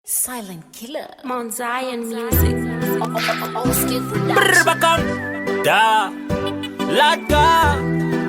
Silent Killer. Mount Zion Music. Brr-bakam. Da. Latka.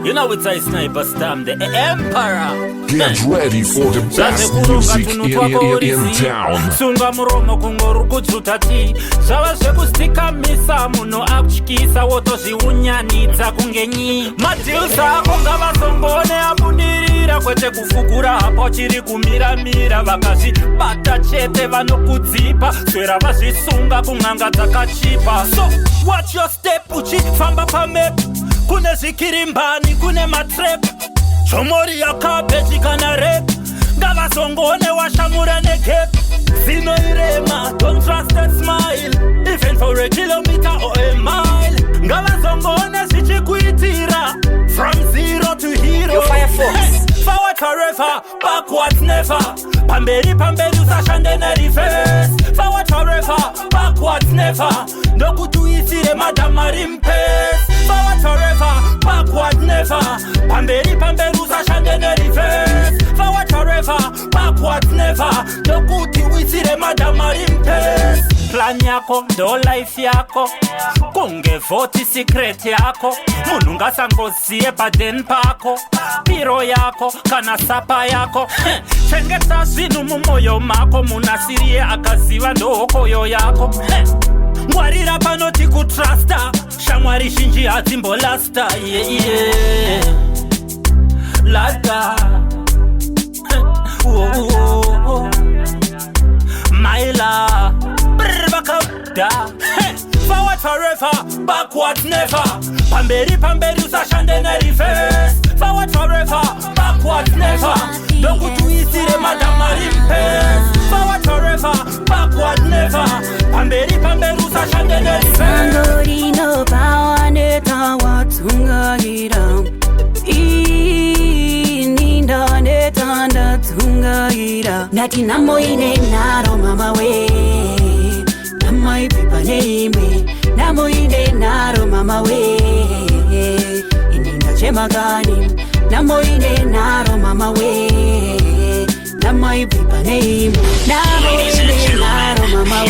You know it's a sniper stam, the emperor. Get ready for the best music in town. Sunga muromo kungoru kudzutati. Zvava zvekustika misa muno akutyisa wotozviunyanidza kungenyi. Madills ako ngavazongone abudirira kwete kufukura hapo chiri kumira vakazvibata chete vanokudzipa swera vazvisunga kun'anga dzakachipa. So watch your step uchifamba pamap. Kune zvikirimbani kune matrap chomori yakabeji kana rap ngavazongone washamura negap zinoirema. Don't trust that smile even for a kilometer or a mile. Ngavazongone zvichikuitira from zero to hero. Yo, Fire Fox. Hey, forward forever, backwards never. Pamberi usashande ne reverse. Forward forever, backwards never. Ndokutuisire madam arimpes. Forward forever, backward never. Pamberi usashande ne reverse. Forward forever, backward never. Ndokutuisire madam arimpes. Plan yako, do life yako. Kunge voti secret yako. Munhu ngasangoziye paden pako. Piro yako, kana sapa yako. Chengeta zvinhu mumoyo mako. Munasiriye akaziva ndohokoyo yako. Ngwarira panoti kutrusta. Shamwari shinji hadzimbolasta. Lada. Maila. Brr-bakam-da. Forward forever, backward never. Pamberi usashande ne reverse. Forward forever, backward never. Ndokutuisire madam arimpes. Forward forever, backward never. Pamberi usashande ne reverse. Sangorino pawaneta watungaira. Ninda netanda tungaira. Nati namoine naro mama we. Namai pipa neime. Namoine naro mama we. Ininda chemagani. Namoine naro mama we. Namai pipa neime. Namoine naro mama we.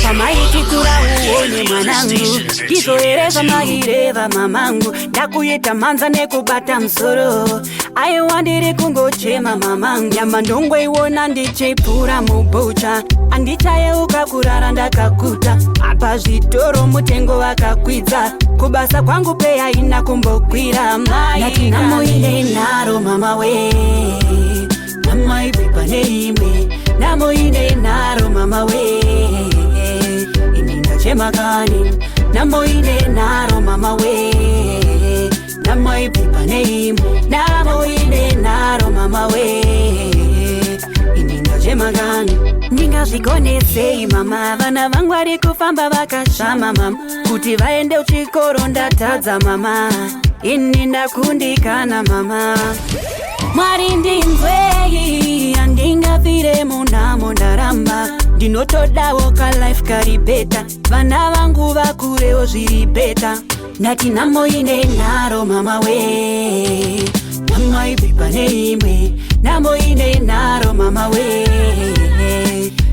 Pamaiti kura uone mwanangu. Kizoereza maireva mamangu. Ndakuyeta manza nekubata msoro. Aiwandiri kungochema mamangu. Nyama ndongwe iwona ndichipura mubucha. Andichayeuka kurara ndakakuta. Apa zvitoro mutengo wakakwidza. Kubasa kwangu peya ina kumbokwira. Nati namoine naro mama we. Namai pipa neime. Namoine naro mama we. Ininda chemagani. Namoine naro mama we. Namai pipa neime. Namoine naro mama we. Ininda chemagani. Ndingazvigonesei mama. Vana vangu vari kufamba vakashama mama. Kuti vaende uchikoro ndatadza mama. Ini ndakundikana mama. Mwari ndinzwei andingafire munamo ndaramba. Ndinotodawo ka life kari beta. Vana vangu vakurewo zviri beta. Ndati namoine naro mama we. Namai pipa neimwe. Namoine naro mama we.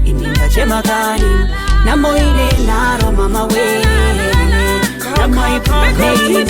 Ininda chemakani. Namoine naro mama we. Namai pipa neimwe.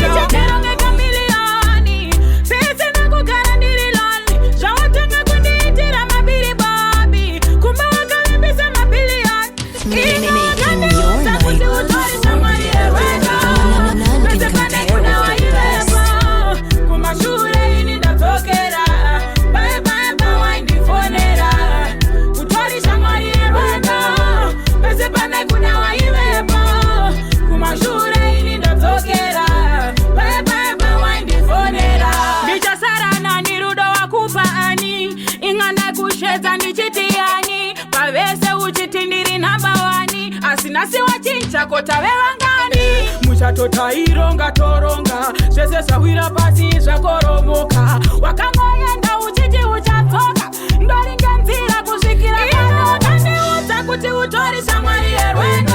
Nasi wachincha kota vevangani. Muchatota ironga toronga. Zvese zvawira pasi zvakoromoka. Wakangoenda uchiti uchatoka. Ndoringe nzira kusvikira pano. Kandiudza kuti utori shamwari yerwendo.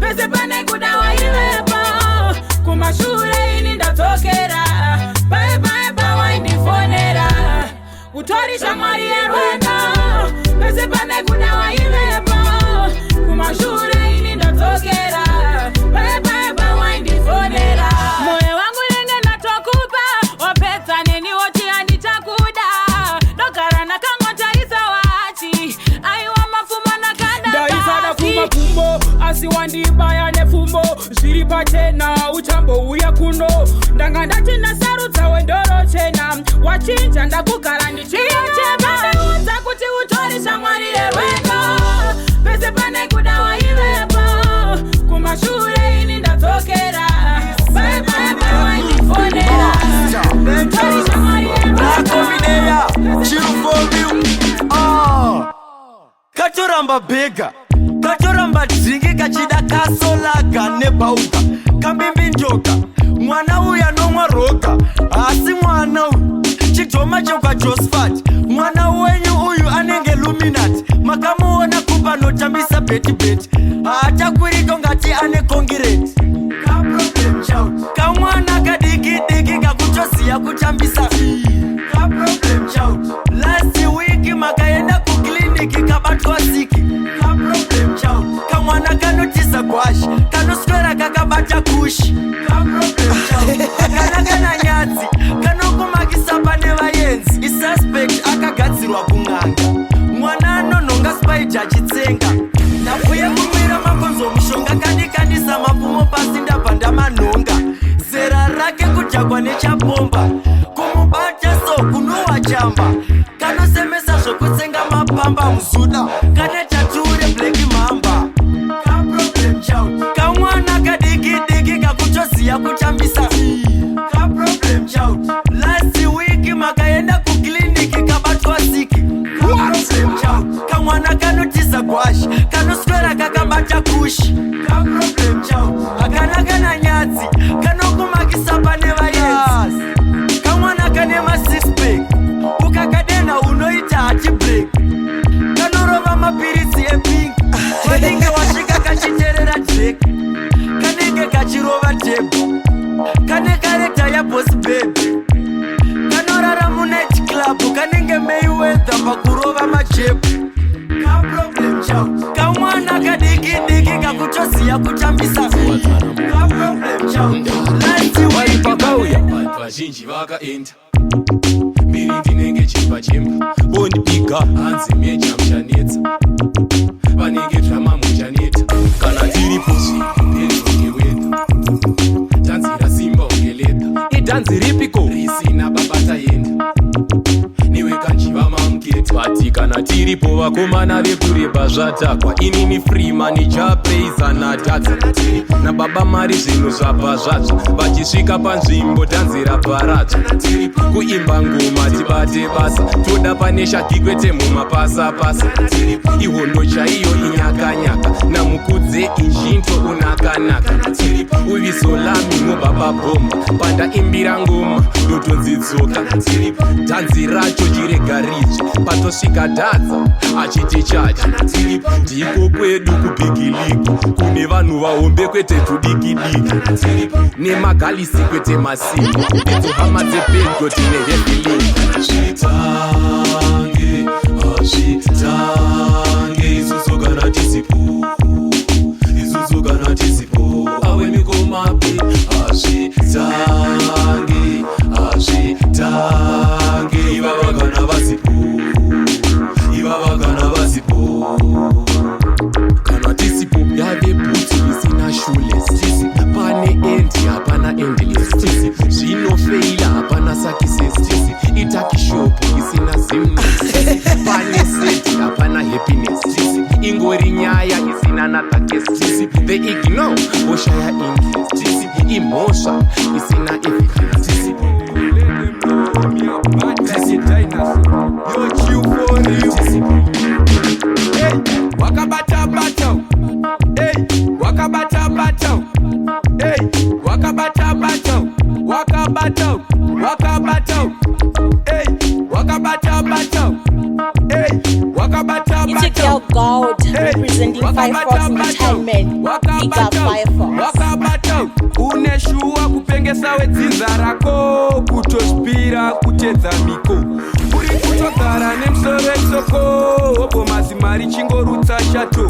Pese pane kuda waivepo. Kumashure ini ndatokera. Bye bye bye waindifonera. Utori shamwari rwena pese pane kuna waivepo kumashure ini ndadzokera bye waindifonera moyo wangu nenge natokupa wapedza neni woti handichakuda ndogara nakangotarisa wachi aiwa mafumo nakanda ndaisada kumakumbo asi wandibaya nefumbo zviri pachena uchambouya kuno ndanga ndati ndasarudza wendoro chena wachinja ndakugara ndichiyochema ndaudza kuti utori shamwari yerwendo pese pane kuda waivepo kumashure ini ndadzokera bye waindifonera utori shamwari yerwendo katoramba bhega katoramba dzingi kachida kasolaga nebauka kambimbindoka mwana uya nomwa roga asi mwana uyu chidhoma chokwa Josephat mwana wenyu uyu anenge luminati makamuona kupa notambisa beti haatakuriko ngati ane kongireti kaproblem child kamwana kadiki kakutoziya kutambisa kaproblem child last week makaenda kukliniki kabatwa siki kaproblem child kamwana kanotisa kwashi kanoswera kakabata kushi kaproblem child kana nyadzi kanokumakisa pane vayenzi isuspect akagadzirwa kung'anga mwana anonhonga spider achitsenga ndafuye kumwira makonzo mushonga kandikandisa mapumo pasi ndabva ndamanhonga zera rake kudhakwa nechapomba kumubata so kunowa chamba kanosemesa zvokutsenga mapamba muzuda kane tature black mamba kaproblem child kamwana kadiki kakutoziya kutambisa kaproblem child last week makaenda kukliniki kabatwa siki kaproblem child kamwana kanotisa kwashi kanoswera kakabata kushi kaproblem child akanakana nyadzi kanokumakisa pane vayenzi kamwana kane masispack ukakadena unoita hatibreak kanorova mapirisi epink kanenge wasvika kachiterera drake kanenge kachirova tebo kane karekta yaboss baby kanorara munight club kanenge Mayweather pakurova majebu kaproblem child kamwana kadiki kakutoziya kutambisa kaproblem child pakauya vazhinji vakaenda mbiri ndinenge chimba chemba bondipiga hanzi mecha muchanetsa vanenge drama muchaneta kana tiri pozvipenzokewedha dhanzi rasimba ungeleda idhanzi ripiko risina babata yenda niwe kanjiva mamuketi bati kana tiripo vakomana vekureba zvatakwa inini freemani japraiza natadza nababa mari zvinhu zvabva zvatsva vachisvika panzvimbo dhanzi raparadzwa kuimba ngoma tibate basa toda paneshagigwete mumapasapasa ihondo chaiyo inyakanyaka namukudze inzvinto unakanaka uvisolami mubaba bhomba panda imbira ngoma dotonzidzoka dhanzi racho chirega ridzve patosvika dhadza achiti chachi ndiko kwedu kubigiliko kune vanhu vahombe kwete tudikidiki nemagalisi kwete masimba idzo hama dzepedyo tine hefilinga azvitange izuzogana tisipo awe mikomapi azvitange ivavagana vasipo kana tisipo yave bhuti isina shules tisi pane endi hapana endless tisi zvinofeila hapana success tisi itakishopu isina zimnes pane seti hapana happiness tisi ingori nyaya isina natakes tisi the ignore oshaya interest tisi imosha isina evidence tisi It's your gold representing Fire Fox Entertainment. Big up Fire Fox. Uneshua kupengesa wedzinza rako kutospira kuchedza miko uri watogara nemusoro esoko obomazi mari chingorutsa shato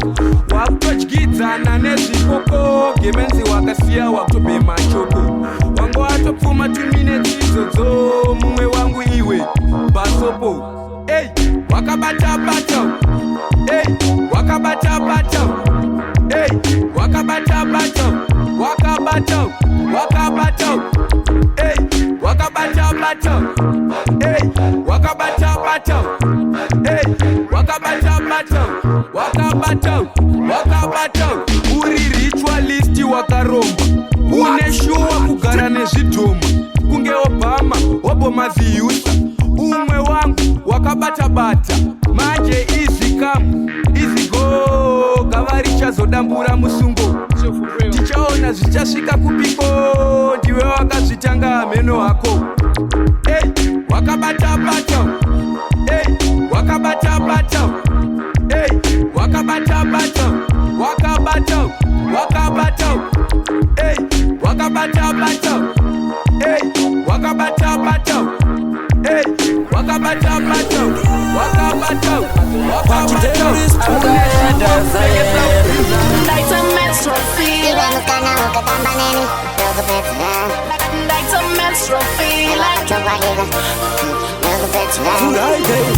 wakutodyidzana nezvikoko gemenzi wakasiya wakutobhema choko wangu watopfuma 2 minutes idzodzo mumwe wangu iwe basopo ei wakabatabata ei wakabatabata ei wakabatabata wakabata wakabata ei wakabatabata ei wakabatabata ei wakabatabata wakabata wakabata uri ritualisti wakaromba uneshuwa kugara nezvidhoma kunge Obama obomaziusa umwe wangu wakabatabata manje izikamu izigo gava richazodambura musungo tichaona zvichasvika kupiko ndiwe wakazvitanga meno hako ei wakabatabata ei wakabatabata ei wakabatabata wakabata wakabata ei wakabatabata ei wakabatabata ei wakabatabata wakabata wakabata Like a menstrual feeling. Like a menstrual feeling.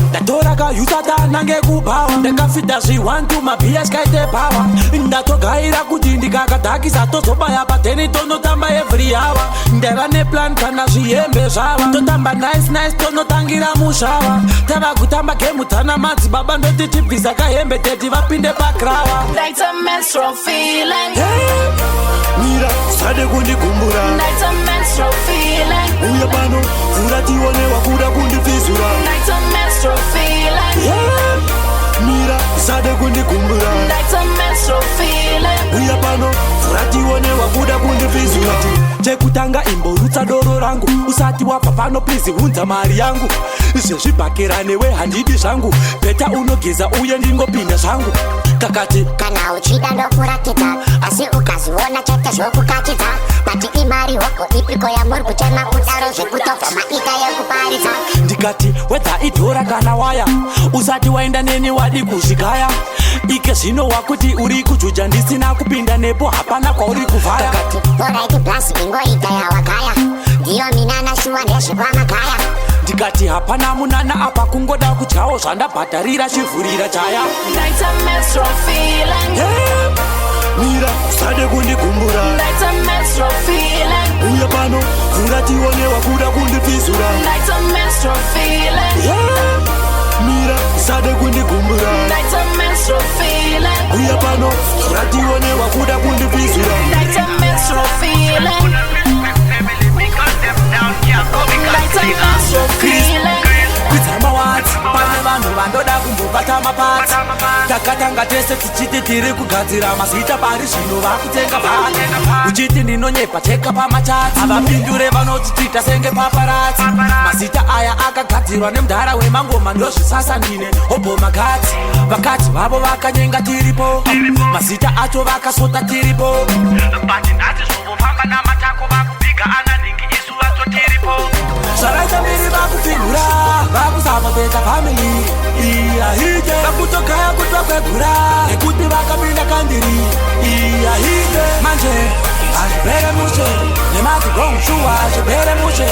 ndatoraka yusatana ngekubawa ndakafita zviwantu mabhiya skaite pawa ndatogaira kuti ndikakadhakisa tozobaya pateni tonotamba every hour ndava neplan kana zviyembe zvava totamba nice tonotangira mushava tava kutamba gemu tana madzibaba ndoti tibvisa kahembe teti vapinde pakrawa Like a menstrual feeling. mira sade kundigumbura Like a menstrual feeling. uya pano vhura tione wakuda kundibvizura Like a menstrual feeling. mira sade kundigumbura Like a menstrual feeling. uya pano vhura tione wakuda kundibvizura chekutanga imborutsa doro rangu usati wabva pano please unza mari yangu zvezvibhakera newe handidi zvangu bheta unogeza uye ndingopinda zvangu kakati kana uchida ndokurakidza asi ukaziona chete zvokukachidza bati imari hoko ipiko yamuri kutema kudaro zvekutobva maika yekuparidza ndikati wedha idhora kana waya usati waenda neni wadi kuzvikaya ike zvino wakuti uri kujuja ndisina kupinda nepo hapana kwauri kuvhaya kati oraiti blasi ingoita yawakaya ndiyo minana shuwa ndezvekwamakaya ndikati hapana munana apa kungoda kudyawo zvandabhadharira chivhurira chaya Like a menstrual feeling. mira usade kundigumbura Like a menstrual feeling. uya pano vhura tione wakuda kundibvizura Like a menstrual feeling. mira usade kundigumbura Like a menstrual feeling. uya pano vhura tione wakuda kundibvizura Like a menstrual feeling. Like a menstrual feeling. kudzama watsi pane vanhu vandoda kumbobata mapatsi takatanga tese tichiti tiri kugadzira mazita pari zvino vakutenga pati uchiti ndinonyepa teka pamachatsi havapindure vanoti tita senge paparatsi mazita aya akagadzirwa nemudhara wemangoma ndozvisasanine obhomakatsi vakadzi vavo vakanyenga tiripo mazita acho vakasota tiripo bati ndati zvovofamba namatako vakupiga ananingi isu vacho tiripo zvaraita mbiri vakupfigura vakusapopeta famili iyahite vakutogaya kutokwegura nekuti vakapinda kandiri iyahite manje azvipere mushe nemadzigongushuwa zvipere mushe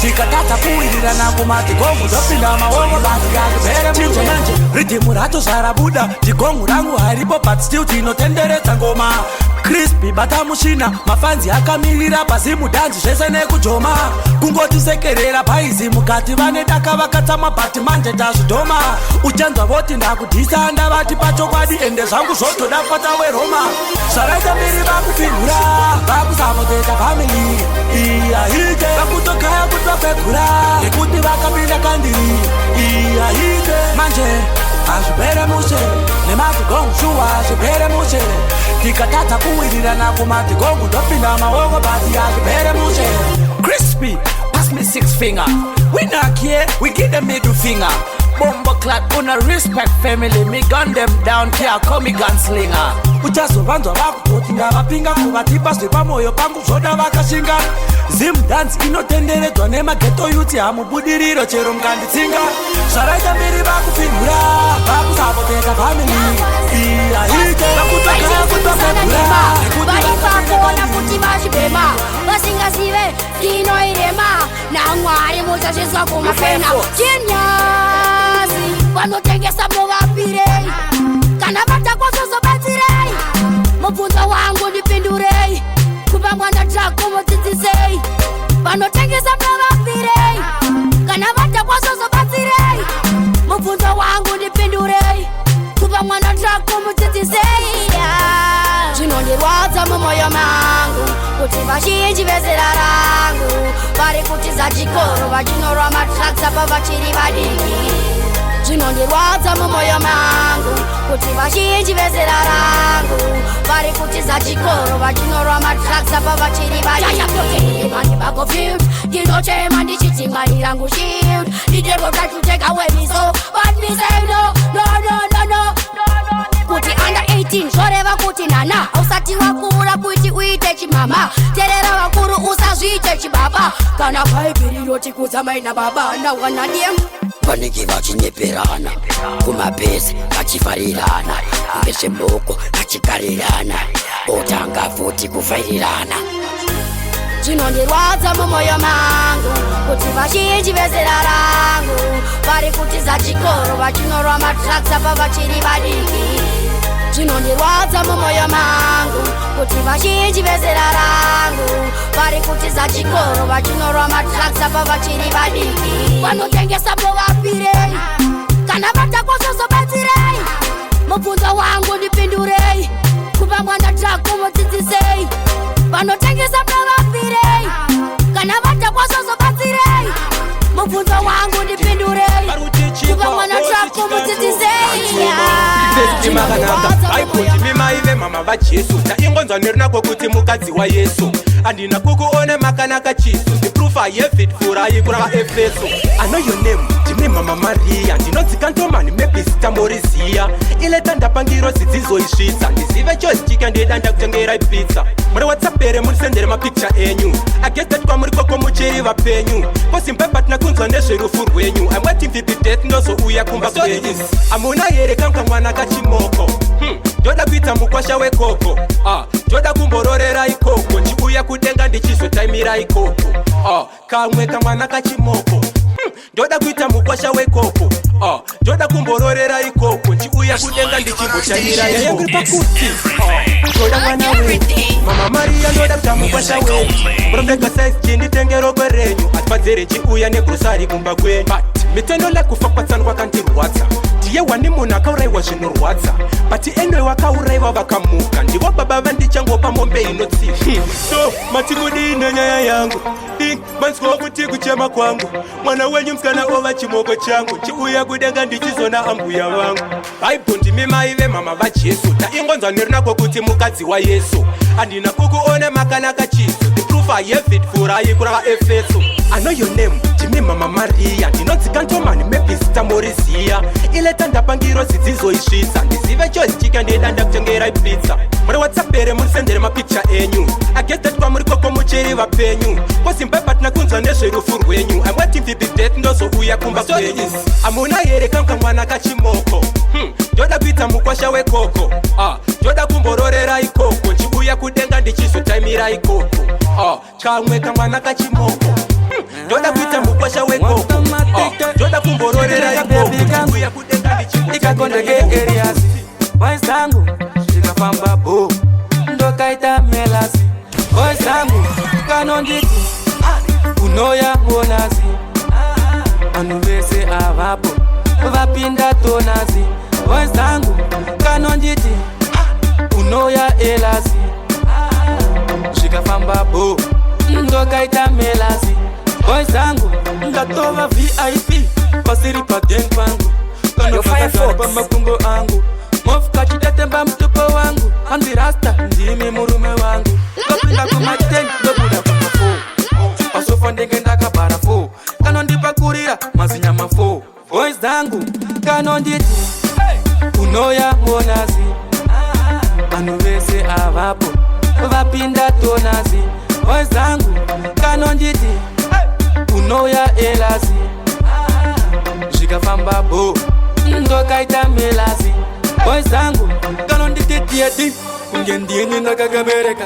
zvikatadza kuwirirana kumadzigombu zopinda maoko basi azvipere mushe manje ridhimu racho zvarabuda dhigongu rangu haripo but still tinotenderedza ngoma Crispy bata mushina mafanzi akamirira pasi mudhanzi zvese nekujoma kungotisekerera paizi mukati vane daka vakatsama bhati manje tazvidhoma uchanzwa voti ndakudhisa ndavati pachokwadi ende zvangu zvotoda kwata weroma zvaraita mbiri vakupfigura vakusapoteta famili iyahite vakutogaya kutokwegura nekuti vakapinda kandiri iyahite manje azvipere mushe nemadzigongushuwa zvipere mushe tikatadza kuwirirana kumadzigombu ndopinda maoko basi azvipere mushe Crispy, pass me 6 finger. We knock here, we give them middle finger. Bombo clad, una respect family. Me gun them down, care call me gunslinger. Uchazovanzwa vakutoti ndavapinga kuvatipa zvepamoyo pangu zvoda vakashinga. Zim dance inotenderedzwa nemageto yuti hamubudiriro chero mukanditsinga. Zvaraita mbiri vakupindura vakusavoteka family. Iyaite vakutogara kutopembura varipakona kuti vazvibhema vasingazive inoirema namwari muchazvizwa kumafena chinyasi vanotengesa muvapirei kana vatakwazozobatsirei mubvunzo wangu ndipindurei kupa mwana tako mudzidzisei vanotengesa muvapirei kana vatakwazozobatsirei mubvunzo wangu ndipindurei kupa mwana tako mudzidzisei zvinondirwadza mumwoyo mangu kuti vazhinji vezera rangu vari kutiza chikoro vachinyorwa matraksa pavachiri vadiki. Zvinondirwadza mumwoyo mangu kuti vazhinji vezera rangu vari kutiza chikoro vachinyorwa matraksa pavachiri vadiki. Ndinochema ndichiti mwari rangu shield ndidevota to take away me so but me say no no no no no kuti under 18 zvoreva kuti nana usati wakura kuti uite chimama terera vakuru usazviite chibaba kana bhaibheri rotikudza mai nababa nawanadiem vanenge vachinyeperana kumabhesi vachifarirana ngezvemoko vachikarirana otanga futi kuvairirana. Zvinondirwadza mumwoyo mangu kuti vazhinji vezera rangu vari kutiza chikoro vachinyorwa matraksa pavachiri vadiki. Zvinondirwadza mumwoyo mangu kuti vazhinji vezera rangu vari kutiza chikoro vachinyorwa matraksa pavachiri vadiki. Vanotengesa povapirei kana vatakwazozobatsirei mubvunzo wangu ndipindurei kupa mwana tako mudzidzisei vanotengesa povapirei kana vatakwazozobatsirei mubvunzo wangu ndipindurei kupa mwana tako mudzidzisei. Aipundimimaive mama vajesu taingonzwa nerinako kuti mukadzi wayesu handina kukuone makanaka chisu ndiproofa yevhid furai kurava efeso. I know your name ndimi mama Maria ndinodzika ntomani mebhisi moriziya ileta ndapangiro zidzizoisvitsa ndizive chostika ndidanda kutengerai pizza muri whatsapere murisendere mapicture enyu agestati kwamuri koko muchiri vapenyu posimbeba tina kunzwa nezverufu rwenyu amwati mvipi death ndozouya kumba kwenyu amuna here kanka mwana kachimoko ndoda kuita mukwasha wekoko ndoda kumbororera ikoko ndiuya kudenga ndichizotaimira ikoko kamwe kamwana kachimoko ndoda kuita mukwasha wekoko ndoda kumbororera ikoko ndiuya kudenga ndichimbotaimira ikoko pakuti ndoda mwana wenyu mama Maria ndoda kuita mukwasha wenyu profeka size chinditengero kwerenyu atipadzere chiuya negrosari kumba kwenyu but mitendo lekufa kwatsana kwakandirwadza ndiye wani munhu akauraiwa zvinorwadza bati enwe wakauraiwa vakamuka ndivo baba vandichangopa mombe inotsiva so matikudii nenyaya yangu manzwa kuti kuchema kwangu mwana wenyu musikana ova chimoko changu chiuya kudenga ndichizona ambuya vangu. Vaibhundimimaive mama vajesu taingonzwa nerinako kuti mukadzi wayesu handina kukuone makanaka chisu ndiproofa yevhid furai kurava efeso. I know your name ndimi mama Maria ndinodzika ntomani mebhisi moriziya ileta ndapangiro zidzizoisvitsa ndizive chostika ndidanda kutengerai pizza muri whatsapere murisendere mapicture enyu agestati kwamuri koko muchiri vapenyu posimbeba tina kunzwa nezverufu rwenyu amwati mvipi death ndozouya kumba kwenyu amuna here kanka mwana kachimoko ndoda kuita mukwasha wekoko ndoda kumbororera ikoko ndiuya kudenga ndichizotaimira ikoko kamwe kamwana kachimoko ndoda kuita mukwasha wekoko ndoda kumbororera ikoko ndiuya kudenga ndichizotaimira ikoko. Boys zangu zvikafamba bo ndokaita melasi. Boys zangu kanonditi unoya bonazi vanhu vese avapo vapinda tonazi. Boys zangu kanonditi unoya elazi zvikafamba bo ndokaita melasi. Boys zangu ndatova VIP pasiri pagang pangu kanofakazara pamakumbo angu mofuka chitatemba mtupo wangu handirasta ndimi murume wangu ndopinda kumateni ndobuda kumafo pasofa ndenge ndakabara fo kanondipakurira mazinyama fo boys zangu kanonditi unoya monazi vanhu vese avapo vapinda tonazi boys zangu kanonditi unoya elazi zvikafamba bo ndokaita melazi boys zangu kanondititieti kunge ndini ndakakabereka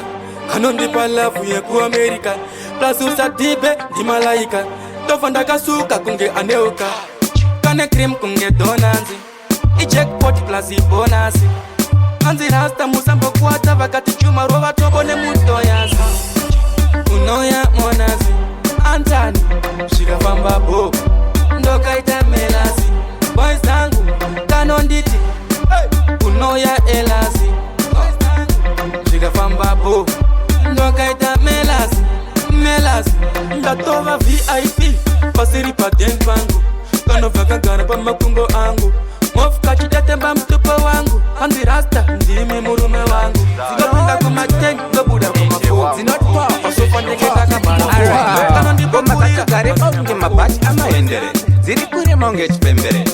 kanondipa lavu yekuamerika plus usatibe ndimalaika ndobva ndakasuka kunge aneuka kane cream kunge donanzi ijackpot plus ibonasi anzi rasta musambokwata vakati chuma rova tobo nemutoyazi unoya monazi antani zvikafamba bo ndokaita melazi boys zangu kanonditi unoya elazi zvikafamba bo ndokaita melazi ndatova VIP pasiri paden pangu kanobva kagara pamakumbo angu mofuka chidatemba mutupo wangu hanzi rasta ndimi murume wangu zingopinda kumaten ndobuda kumafo zinotpa pasofandekekakamarakanondipomagare paunge mabhachi amaendere dziri kurema unge chipembere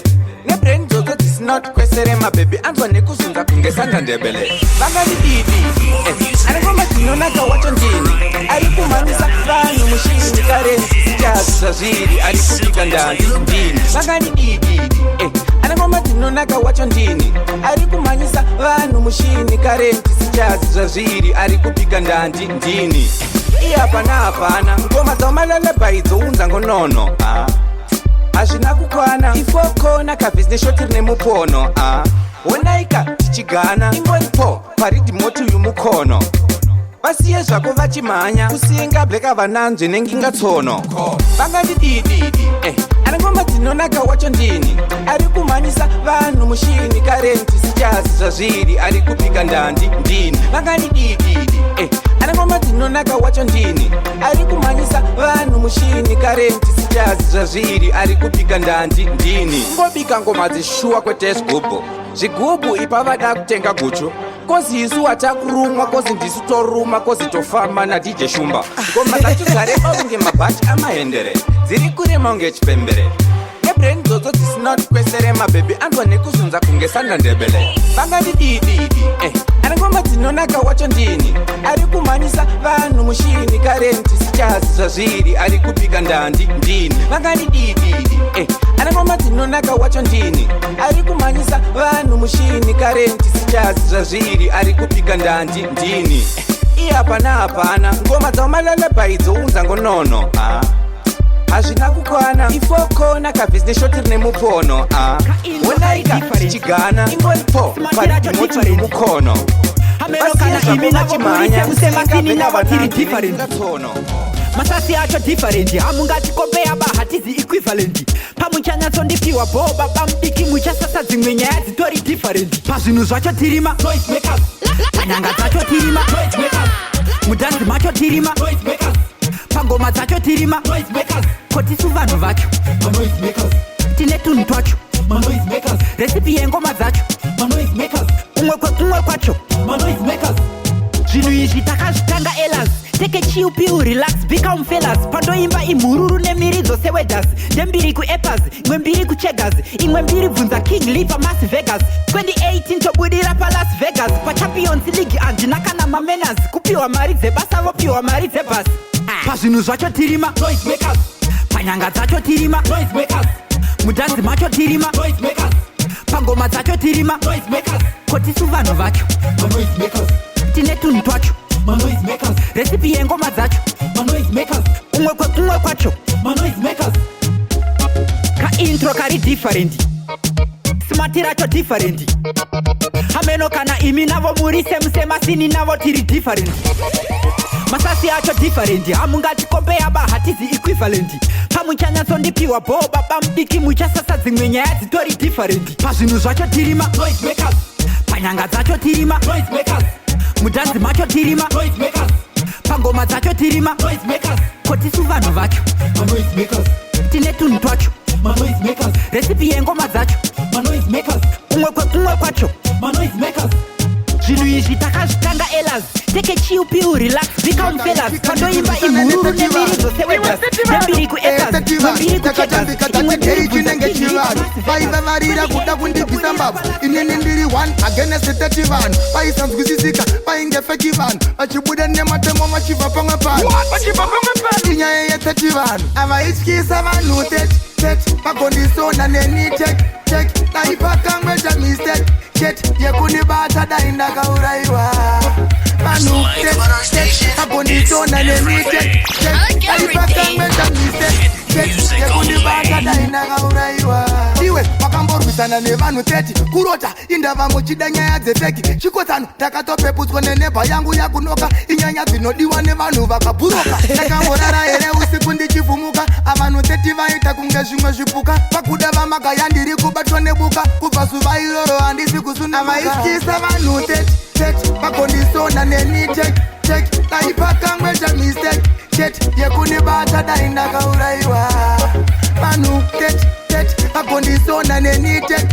nebrain dzodzo dzisinot kwesere mabhebhi anzwa nekuzunza kunge sandandebele vangadididi arikoma dzinonaka wacho ndini ari kumhanyisa vanhu mushini karenzi sichazi zvazviri ari kubika ndandi ndini vangadididi arikoma dzinonaka wacho ndini ari kumhanyisa vanhu mushini karenzi sichazi zvazviri ari kubika ndandi ndini hapana ngoma dzaumalalebhai dzounza ngonono hazvina kukwana ifokona kabhizinesi shoti rine mupono onaika tichigana ingoripo paridhimoti uyu mukono vasiye zvako vachimhanya kusinga bleka vananzve nengingatsono vangandidididi aringoma dzinonaka wacho ndini ari kumhanyisa vanhu mushini karenti sichazi zvazviri ari kupika ndandi ndini vangandidididi aringoma dzinonaka wacho ndini ari kumhanyisa vanhu mushini karenti sichazi zvazviri ari kupika ndandi ndini ngobika ngoma dzishuwa kwetesgubhu zvigubhu ipa vada kutenga guchu kozi isu watakurumwa kozi ndisu toruma kozi tofamba nadj shumba ngoma dzachigare paunge mabhachi amahendere dziri kurema unge chipembere nebrain dzodzo dzisinot kwesere mabhebhi anzwa nekuzunza kunge sandandebele vangandidididi aringoma dzinonaka wacho ndini ari kumhanyisa vanhu mushini karenti sichazi zvazviri ari kupika ndandi ndini vangandidididi aringoma dzinonaka wacho ndini ari kumhanyisa vanhu mushini karenti sichazi zvazviri ari kupika ndandi ndini hapana ngoma dzaumalalebhai dzounza ngonono hazvina kukwana ifokona kabhizinesi shoti rine mupono onaika tichigana ingoripo paridhimoti uyu mukono masasi acho different hamungatikopeya bahatizi equivalent pamuchanyatsondipiwa bhoba bamudiki muchasasa dzimwe nyaya dzitori different pazvinhu zvacho tirima panyanga dzacho tirima mudhanzi macho tirima pangoma dzacho tirima kotisu vanhu vacho tine tunhu twacho resipi yengoma dzacho umwe kwekumwe kwacho zvinhu izvi takazvitanga elas teke chiupiu relax become fellas pandoimba imhururu nemiri dzose wedas ndembiri kuepas imwe mbiri kuchegas imwe mbiri bvunza king lipa mas vegas 2018 tobudira palas vegas pachampions league handina kana mamenas kupiwa mari dzebasa vopiwa mari dzebhasi pazvinhu zvacho tirima panyanga dzacho tirima mudhanzi macho tirima pangoma dzacho tirima kotisu vanhu vacho tine tunhu twacho resipi yengoma dzacho umwe kwekumwe kwacho kaintro kari different smati racho different hameno kana imi navo muri semusemasini navo tiri different masasi acho different hamungatikopeya bahatizi equivalent pamuchanyatsondipiwa bhoba bamudiki muchasasa dzimwe nyaya dzitori different pazvinhu zvacho tirima panyanga dzacho tirima mudhanzi macho tirima pangoma dzacho tirima kotisu vanhu vacho tine tunhu twacho resipi yengoma dzacho umwe kwekumwe kwacho zvinhu izvi takazvitanga elas teke chiupiu relax become fellas pandoimba imhururu nemiri dzose wedas nembiri kuepas chivani takatambika tatidei chinenge chivani vaivavarira kuda kundibvisa mbabvu inini ndiri 1 against 30 vanhu vaisanzwisisika vainge feki vanhu vachibuda nematemo vachibva pamwe pano inyaya ye30 vanhu avaityisa vanhu 30 vagondisona neni tek daipakamweta mistake ket yekunibata dai ndakaurayiwa vanhu vagondisona neni tek daipakamweta mistake ket yekunibata dai ndakaurayiwa iwe wakamborwisana nevanhu 30 kurota indava muchida nyaya dzefeki chikotsano takatopeputswa nenebha yangu yakunoka inyanya dzinodiwa nevanhu vakabhuroka ndakamborara here usiku ndichivhumuka avanhu 30 vaita kunge zvimwe zvipuka pakuda vamakaya ndiri kubatwa nebuka kubva zuva iroro handisi kusunama vaityisa vanhu 30 vagondisona neni tek daipakamweta mistake ket yekunibata dai ndakaurayiwa vanhu 30 vagondisona neni tek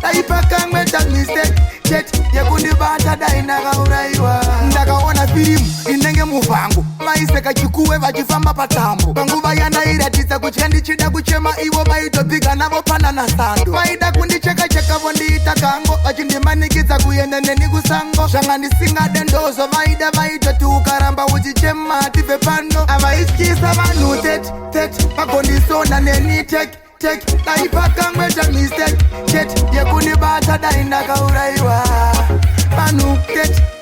daipakamweta mistake ket yekunibata dai ndakaurayiwa ndakaona firimu inenge muvhangu vaiseka chikuwe vachifamba patambo panguva yanairatidza kutya ndichida kuchema ivo vaitobviga navo panana sando vaida kundicheka vondiita kango vachindimanikidza kuenda neni kusango zvanga ndisingade ndozo vaida vaitoti ukaramba uchichema tibve pano avaityisa vanhu 30 vagondisona neni tek daipakamweta mistake ket yekunibata dai ndakaurayiwa vanhu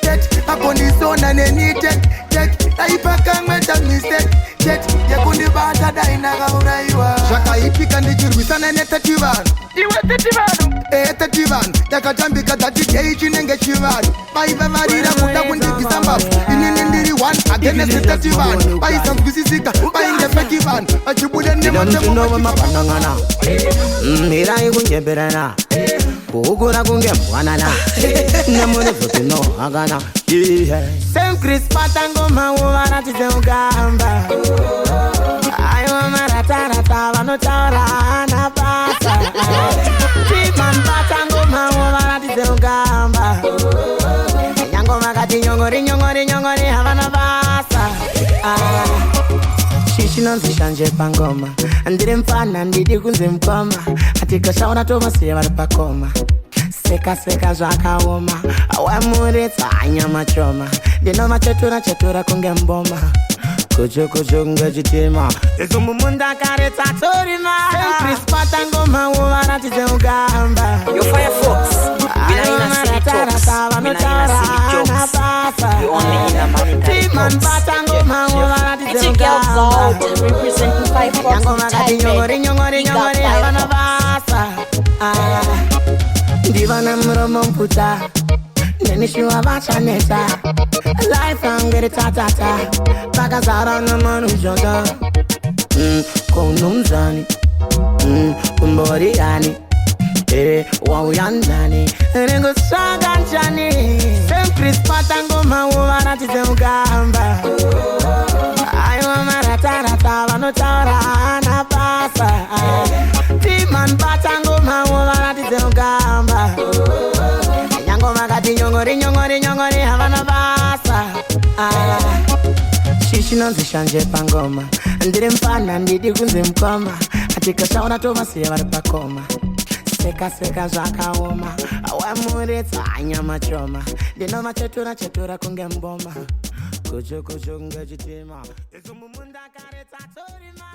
30 vagondisona neni tek daipakamweta mistake ket yekunibata dai ndakaurayiwa zvakaipika ndichirwisana ne30 vanhu iwe 30 vanhu 30 vanhu takatambika tatidei chinenge chivanu vaivavarira kuda kundibvisa mbabvu inini ndiri 1 against 30 vanhu vaisanzwisisika vainge feki vanhu vachibuda nemapanangana mirai kunjemberana kukura kunge mwanana nemunezotinohangana semkrispatangomawo varatidze ugamba aiwa maratarata vanotaura ana basa timanpatangomawo varatidze ugamba nyango makati nyongori havana basa chinonzi shanje pangoma ndiri mfana ndidi kunze mkoma atikashaona tomasiye vari pakoma seka zvakaoma awamuretsa anyama choma ndinomachetura kunge mboma kucho kunge chitima izumumunda karetsa torima krispatangoma uvaratidze ugamba Representing 5 ndivana muromo mputa nenishiwa vachaneta life angere tatata vakazara namanu zvoga kounumzani umboriani wauyanjani ringosvaga njani semkrispatangomau varatidze ugamba aiwa maratarata vanotaura ana basa timanbatangomau varatidze ugamba nyango makati nyongori havana basa chinonzi shanje pangoma ndiri mfana ndidi kunze mkoma atikashaona tomasiye vari pakoma seka zvakaoma awamuretsa anyama choma ndinomachetura kunge mboma kucho kunge chitima izumumunda karetsa torima